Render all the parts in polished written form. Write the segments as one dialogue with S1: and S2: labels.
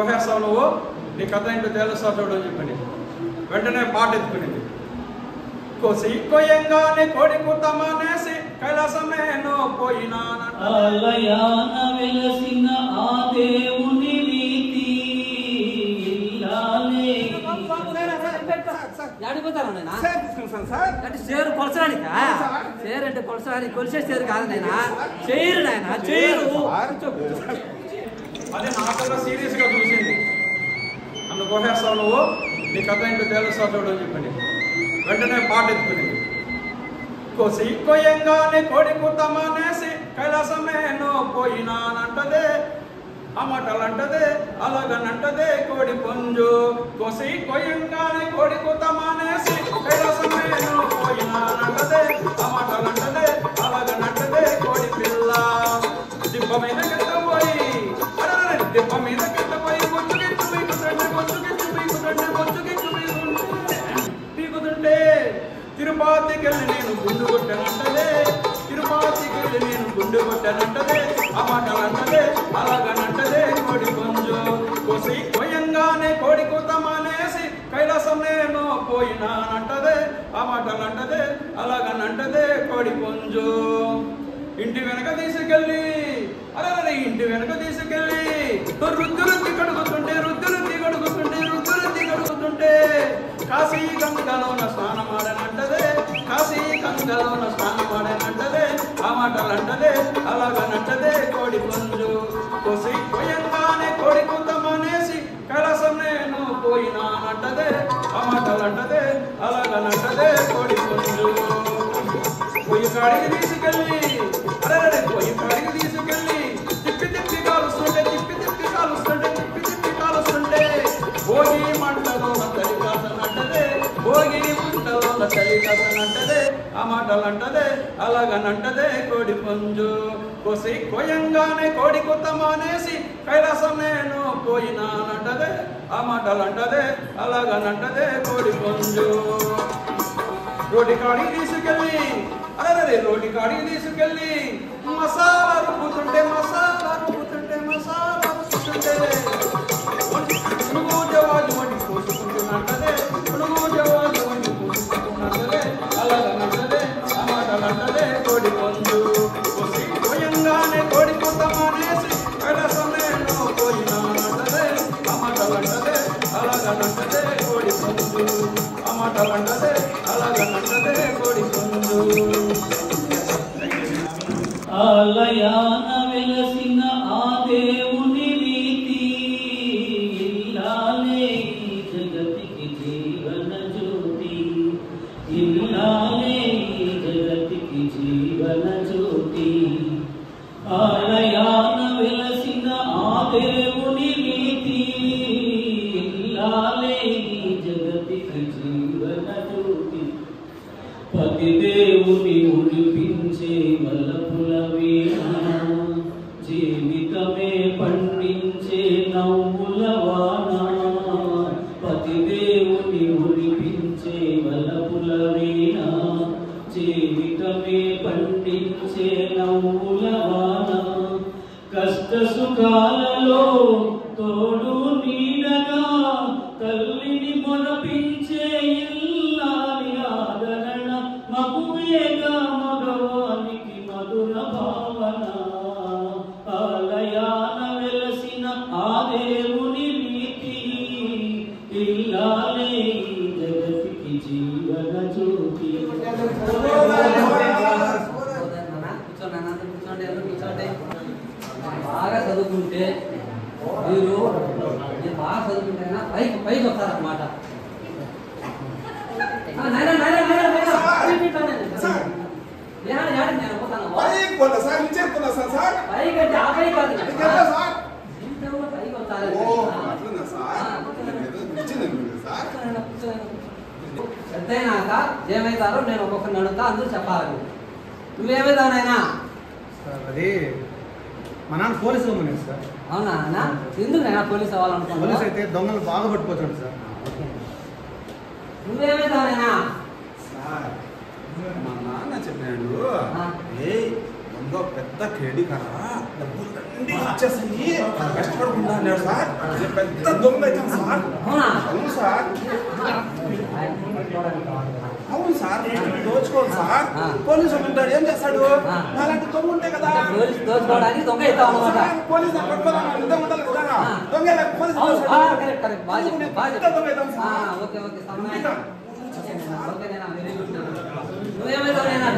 S1: కోహేస్తావు నువ్వు, నీ కథ ఏంటో తెలుస్తా చూడు అని చెప్పండి. వెంటనే పాట ఎత్తుకునేది. కోసి కొయ్యంగానే కోడి కూత మానేసి కైలాసమేనో పోయినానంట.
S2: ఆలయాన వెలసిన ఆ దేవుని రీతి ఇల్లాలే.
S3: ఆడిపోతాను నేను చేరు కొలసడానికి, చేరు అంటే కొలసడానికి, కొలిసే చేరు కాదు నాయన, చేరు నాయన, చేరు.
S1: అది నాకల్లా సీరియస్ గా చూసింది. నన్ను కోహేస్తావు నువ్వు, నీ కథ ఏంటో తెలుస్తా చూడు అని చెప్పండి. వెంటనే పాట ఎత్తుకునేది. కోసి కొయ్యంగానే కోడి కూత మానేసి కైలాసమేనో పోయినానంటదే, ఆ మాటలంటదే అలాగనంటదే కోడి పుంజు. కోసి కొయ్యంగానే కోడి కూత మానేసి కైలాసమేనో పోయినానంటదే, ఆ మాటలంటదే అలాగనంటదే కోడి పిల్ల. దిబ్బ మీద కెట్టబోయి, దిబ్బ మీద కెట్టబోయి బొచ్చుకెచ్చు పీకుతుంటే, బొచ్చుకెచ్చు పీకుతుంటే, బొచ్చుకెచ్చు పీకుతుంటే తిరుపతికి వెళ్ళి నేను గుండు కొట్టానంటదే, తిరుపతికి వెళ్ళి నేను గుండు కొట్టానంటదే, ఆ మాటలంటదే అలాగనంటదే కోడి పుంజు. కోసి కొయ్యంగానే కోడి కూత మానేసి కైలాసం నేను పోయినానంటదే, ఆ మాటలంటదే అలాగనంటదే కోడి పుంజు. ఇంటి వెనక తీసుకెళ్ళి, అరే ఇంటి వెనక తీసుకెళ్ళి రుద్దురుద్ది కడుగుతుంటే, రుద్దురుద్ది కడుగుతుంటే, రుద్దురుద్ది కడుగుతుంటే కాశీ గంగలోన స్నానమాడనంటదే, కాశీ గంగలోన స్నానమాడనంటదే, ఆ మాటలంటదే అలాగనంటదే కోడి పుంజు. కోసి కొయ్యంగానే కోడి కూత మానేసి కైలాసం నేను పోయినానంటదే, ఆ మాటలంటదే అలాగనంటదే కోడి పుంజు. పొయ్యి కాడికి తీసుకెళ్ళి, అరే పొయ్యి కాడికి తీసుకెళ్ళి తిప్పి తిప్పి కాలుస్తుంటే, తిప్పి తిప్పి కాలుస్తుంటే, తిప్పి తిప్పి కాలుస్తుంటే భోగి మంటలోన తల్లి కాసనంటదే, భోగి మంటలోన తల్లి కాసనంటదే, ఆ మాటలంటదే అలాగనంటదే కోడి పుంజు. కోసి కొయ్యంగానే కోడి కూత మానేసి కైలాసం నేను పోయినానంటదే, ఆ మాటలంటదే అలాగనంటదే కోడి పుంజు. రోటి కాడికి తీసుకెళ్ళి, అరే రోటి కాడికి తీసుకెళ్ళి మసాలా రుబ్బుతుంటే, మసాలా రుబ్బుతుంటే, మసాలా రుబ్బుతుంటే పునుగు జవాజు వంటి పోసుకుంటున్నట్టదే, పునుగు జవాజు వంటి పోసుకుంటున్నట్టదే అలాగనంటదే, ఆ మాటలంటదే కోడి పుంజు. కోసి కొయ్యంగానే కోడి కూత మానేసి కైలాసం నేను పోయినానంటదే, ఆ మాటలంటదే అలాగనంటదే కోడి పుంజు, ఆ మాటలంటదే అలాగనంటదే కోడి పుంజు.
S2: ఆలయాన వెలసిన ఆ దేవుని రీతి ఇల్లాలే. జగతికి జీవన జ్యోతి ఇల్లాలే, జగతికి జీవన జ్యోతి. ఆలయాన వెలసిన ఆ దేవుని రీతి ఇల్లాలే, జగతికి జీవన జ్యోతి. పతి దేవుని ఉడిపించే వల్లపుల వీణ, జీవితమే పండించే నవ్వుల వాన. పతి దేవుని ఉడిపించే వల్లపుల వీణ, జీవితమే పండించే నవ్వుల వాన. కష్ట సుఖాలలో తోడు నీడగా తల్లిని మొరపించే ఇల్లాలి ఆదరణ. మగువేగా మగవానికి మధుర భావన. ఆలయాన వెలసిన ఆ దేవుని రీతి ఇల్లాలే, జగతికి జీవన జ్యోతి.
S3: బాగా చదువుకుంటే మీరు బాగా చదువుకుంటేనా పైకి వస్తారన్నమాట. పెద్దయినాక ఏమైతారో నేను ఒక్కొక్కరిని అడుగుతా, అందరూ చెప్పాలి. నువ్వేమైతావునైనా?
S4: అది మా నాన్న పోలీసు అవ్వమని సార్.
S3: అవునా అన్న? ఎందుకు నేను పోలీస్ అవ్వాలనుకున్నాను?
S4: పోలీస్ అయితే దొంగలు బాగా పట్టుకోతాడు సార్.
S3: నువ్వేమైతావునైనా?
S5: మా నాన్న చెప్పాడు, ఏ ఇదిగో పెద్ద క్రెడిట్ కదా డబ్బులు దండి వచ్చేసి కష్టపడకుండా అన్నాడు సార్ నేను పెద్ద దొంగ అవుతాను సార్ అవును సార్ అవును సార్ దోచుకోవాలి సార్ పోలీసు ఉంటాడు ఏం చేస్తాడు అలాంటి దొంగ ఉంటే కదా
S3: దోచుకోవడానికి దొంగ అవుతావు అన్నమాట.
S5: పోలీసు పట్టుకోవాలి దొంగ ఉండాలి కదా దొంగ పోలీసు దొంగ అవుతాం సార్
S3: నువ్వేమైనా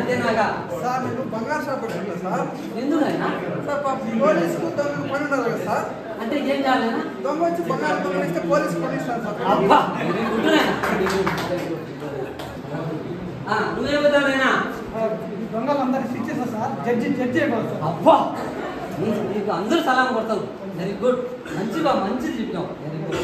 S4: సార్ నేను బంగారు షాప్ పెట్టుకున్నా సార్.
S3: ఎందుకైనా
S4: సార్ పోలీసుకు దొంగ పని ఉండదు కదా సార్.
S3: అంటే ఏం చేయాలైనా
S4: దొంగ వచ్చి బంగారు దొంగలిస్తే పోలీసు పనిస్తారు సార్.
S3: అబ్బా నువ్వేమవుతావునైనా
S4: దొంగలందరికీ ఇచ్చేసా సార్. జడ్జి అయిపోతుంది సార్.
S3: అబ్బా నీకు అందరూ సలాం కొడతావు. వెరీ గుడ్ మంచిది చెప్పినావు. Very good.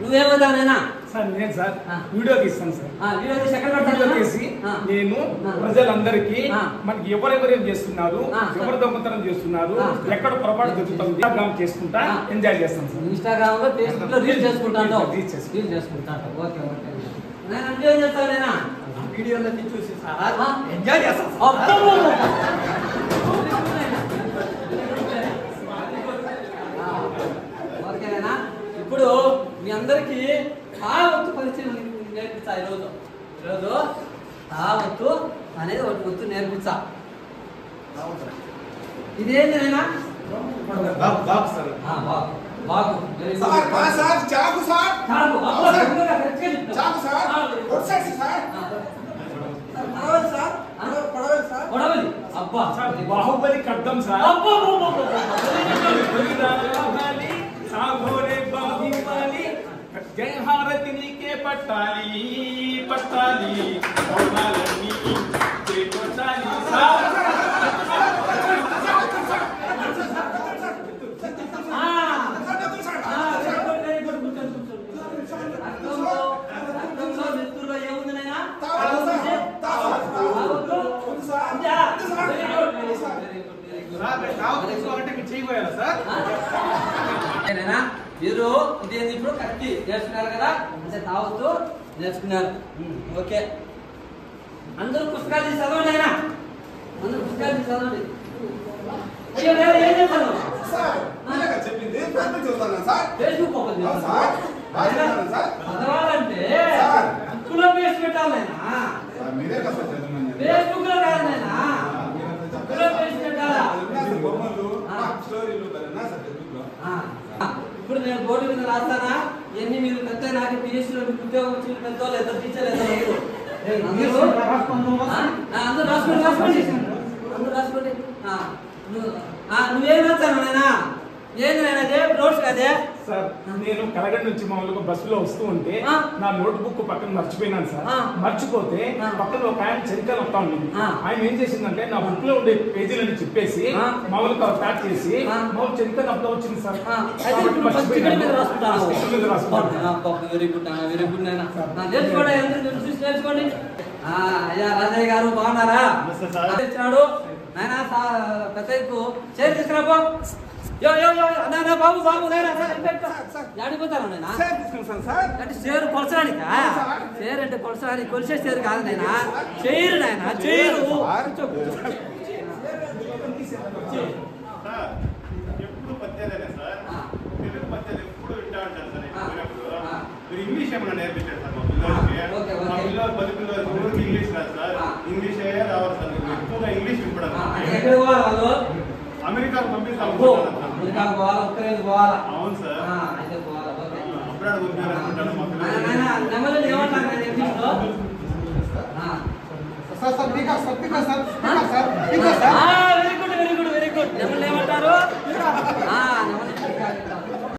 S3: నువ్వేమవుతావునైనా
S6: సార్ నేను సార్ వీడియో తీస్తాను సార్.
S3: వీడియో తీసి ఎక్కడ
S6: వీడియో
S3: పెడతావు?
S6: తీసి నేను ప్రజలందరికీ మనకి ఎవరెవరేం చేస్తున్నారు, ఎవరు దొంగతనం చేస్తున్నారు, ఎక్కడ పొరపాటు జరుగుతుంది చేసుకుంటా ఎంజాయ్ చేస్తాను సార్.
S3: ఇన్స్టాగ్రామ్ లో ఫేస్బుక్ లో రీల్ చేసుకుంటాను.
S6: రీల్
S3: చేసుకుంటాను. ఓకే నేను ఎంజాయ్ చేస్తానేనా
S4: వీడియోలో చూసి సార్ ఎంజాయ్ చేస్తాను సార్.
S3: ఓకేనా ఇప్పుడు మీ అందరికి తావత్తు పరిచయం నేర్పించా ఈరోజు తావత్తు అనేది ఒకటి గుర్తు నేర్పించా. ఇదేంటి నైనా బాగు
S5: సార్ చాకు సార్ చాకు సార్ వచ్చేసి సార్
S4: పడవలు సార్.
S3: గొడవలి అబ్బా
S6: బాహుబలి కడ్డం సార్.
S3: అబ్బా
S6: సాగోరే బాహుబలి జై హారతి నీకే పట్టాలి పట్టాలి పౌనాలన్నీ చేకొచ్చాలి సార్.
S3: మీరు ఇదేంది ఇప్పుడు కత్తి నేర్చుకున్నారు కదా, అంటే తాగుతూ నేర్చుకున్నారు. ఓకే అందరూ పుస్తకాలు తీసి చదవండి. అయినా అందరూ పుస్తకాలు తీసి చదవండి. అయ్యో ఏం చేస్తాను
S5: చెప్పింది చూస్తాను సార్.
S3: ఫేస్బుక్ ఓపెన్
S5: సార్
S3: చదవాలంటే బుక్ లో పేస్ట్ పెట్టాలి.
S5: మీరే కదా చదవమని
S3: ఫేస్బుక్ లో కాదు నైనా బుక్ లో పేస్ట్ పెట్టాలా.
S5: స్టోరీలు
S3: ఇప్పుడు నేను బోర్డు మీద రాస్తానా ఇవన్నీ మీరు పెద్ద నాకు పిఎస్సీలో ఉద్యోగం వచ్చిన పెద్ద లేదా టీచర్ అందరూ రాసుకోండి అందరూ రాసుకోండి. నువ్వేం రాస్తాను నాయనా? ఏంది నాయన అదే నోట్స్ అదే
S6: సార్ నేను కలగడ నుంచి మామూలుగా బస్సులో వస్తూ ఉంటే నా నోట్ బుక్ పక్కన మర్చిపోయినాను సార్. మర్చిపోతే పక్కన ఒక ఆయన చరిత్ర వస్తా ఉంది. ఆయన ఏం చేసిందంటే నా బుక్ లో ఉండే పేజీలని చెప్పేసి మామూలుగా ప్యాక్ చేసి మామూలు చరిత్ర అప్లో వచ్చింది sir.
S3: Very good very good నాయన నేర్చుకోండి. నేర్చుకోండి. అయ్యా రాజయ్య గారు బాగున్నారా? ఇచ్చినాడు నాయన పెద్ద చేరు తీసుకురాబో. బాబు ఆడిపోతాను నేను అంటే చేరు కొలసడానికి. చేరు అంటే కొలసడానికి కొలిసే చేరు కాదు నైనా చేరు నాయన చేరు.
S7: ఎప్పుడు పద్యాలే సార్, తెలుగు పద్యాలు ఎప్పుడు వింటా ఉంటారు సార్. మీరు ఇంగ్లీష్ ఏమైనా నేర్పించారు సార్ మా పిల్లలకి? మా పిల్లలు 10 పిల్లలు ఇంగ్లీష్ కాదు సార్, ఇంగ్లీష్ రావాలి సార్. ఎక్కువగా ఇంగ్లీష్ వినపడాలి. అమెరికాకు పంపిస్తాం. అవును సార్, అప్పుడే పంపించాలనుకుంటాను మా పిల్లలు.
S4: సార్